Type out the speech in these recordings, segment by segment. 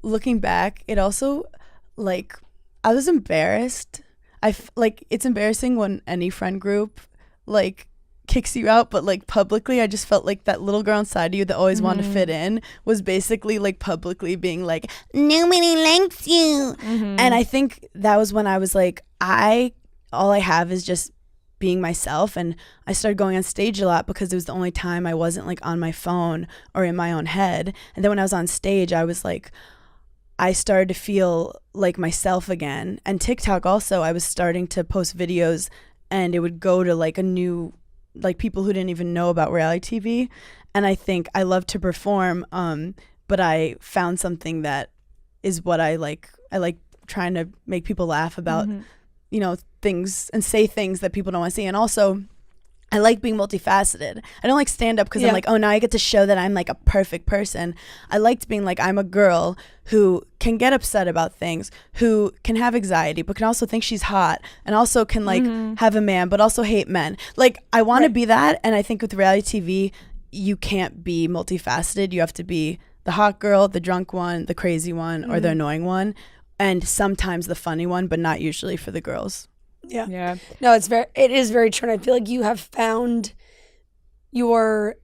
looking back, it also, like, I was embarrassed. Like, it's embarrassing when any friend group, like, kicks you out, but, like, publicly, I just felt like that little girl inside of you that always wanted to fit in was basically, like, publicly being like, nobody likes you. And I think that was when I was like, all I have is just being myself. And I started going on stage a lot because it was the only time I wasn't, like, on my phone or in my own head. And then when I was on stage, I was like, I started to feel like myself again. And TikTok also, I was starting to post videos and it would go to, like, a new, like, people who didn't even know about reality TV. And I think I love to perform, but I found something that is what I like trying to make people laugh about, you know, things and say things that people don't want to see. And also, I like being multifaceted. I don't like stand up because I'm like, oh, now I get to show that I'm like a perfect person. I liked being like, I'm a girl who can get upset about things, who can have anxiety, but can also think she's hot, and also can like have a man, but also hate men. Like, I want to be that. And I think with reality TV, you can't be multifaceted. You have to be the hot girl, the drunk one, the crazy one, or the annoying one, and sometimes the funny one, but not usually for the girls. Yeah. No, it is very true. And I feel like you have found your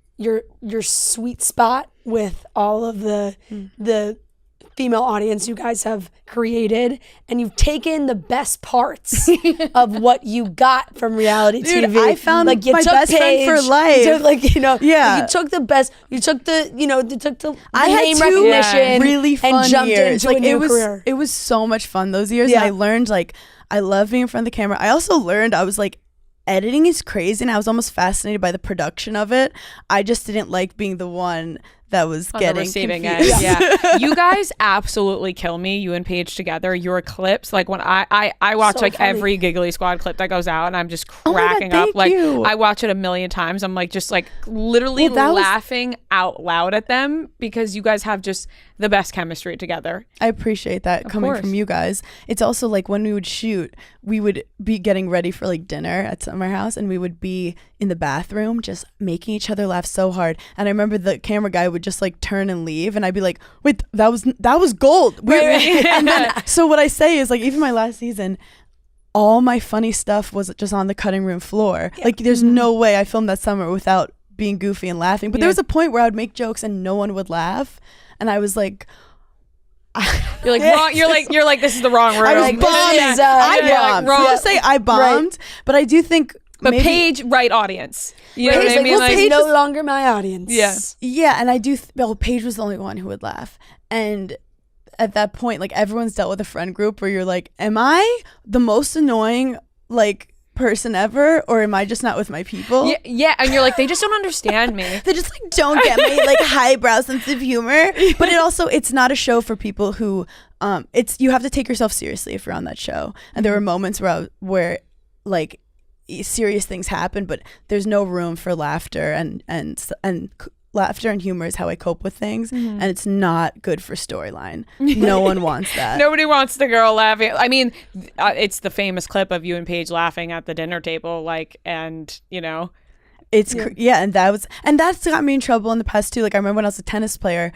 sweet spot with all of the female audience you guys have created, and you've taken the best parts of what you got from reality TV. I found like my best friend for life. You took, like, you know, you took the best. You took the, you know, I had name recognition, really fun and jumped years. into Like, a new career. It was so much fun those years. And I learned, like, I love being in front of the camera. I also learned, I was like, editing is crazy, and I was almost fascinated by the production of it. I just didn't like being the one that was on getting the receiving confused. end. Yeah. You guys absolutely kill me, you and Paige together. Your clips, like, when I watch, So like, funny. every Giggly Squad clip that goes out, and I'm just Oh my God, cracking up. thank Like, you. I watch it a million times. I'm like, just like literally laughing out loud at them because you guys have just the best chemistry together. I appreciate that coming course. from you guys. It's also like when we would shoot, we would be getting ready for like dinner at Summer House, and we would be in the bathroom just making each other laugh so hard. And I remember the camera guy would just like turn and leave, and I'd be like, wait, that was gold. And then, so what I say is, like, even my last season, all my funny stuff was just on the cutting room floor. Like, there's no way I filmed that summer without being goofy and laughing. But there was a point where I would make jokes and no one would laugh, and I was like, You're like wrong. You're like this is the wrong room. I was Like, bombing. this is, I yeah, bombed. wrong. I'm gonna say I bombed, but I do think But maybe, Paige, right audience. You know Paige, what I like, mean? well, Like, Paige no longer my audience. Yeah. yeah, and I do. Well, Paige was the only one who would laugh, and at that point, like, everyone's dealt with a friend group where you're like, am I the most annoying, like, person ever, or am I just not with my people? yeah, and you're like, they just don't understand me. They just like don't get my like highbrow sense of humor. But it's not a show for people who it's, you have to take yourself seriously if you're on that show. And there were moments where like serious things happen, but there's no room for laughter, and laughter and humor is how I cope with things, and it's not good for storyline. No one wants that. Nobody wants the girl laughing. I mean, it's the famous clip of you and Paige laughing at the dinner table, like, and you know, It's and that's got me in trouble in the past too. Like, I remember when I was a tennis player,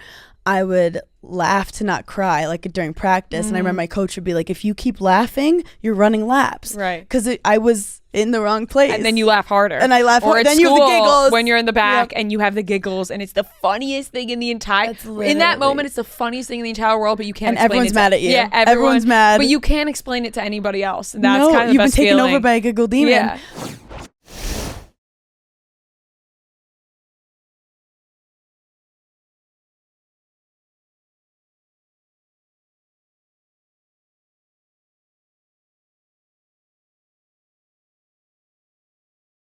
I would laugh to not cry, like, during practice, and I remember my coach would be like, if you keep laughing, you're running laps, Right. Because I was in the wrong place, and then you laugh harder, and I laugh or harder. at Then you school, have the giggles when you're in the back and you have the giggles, and it's the funniest thing in the entire. In that moment, it's the funniest thing in the entire world, but you can't. And explain everyone's it mad at you. Yeah, everyone's mad, but you can't explain it to anybody else. And that's no, kind of the you've been best taken feeling. over by a giggle demon. Yeah.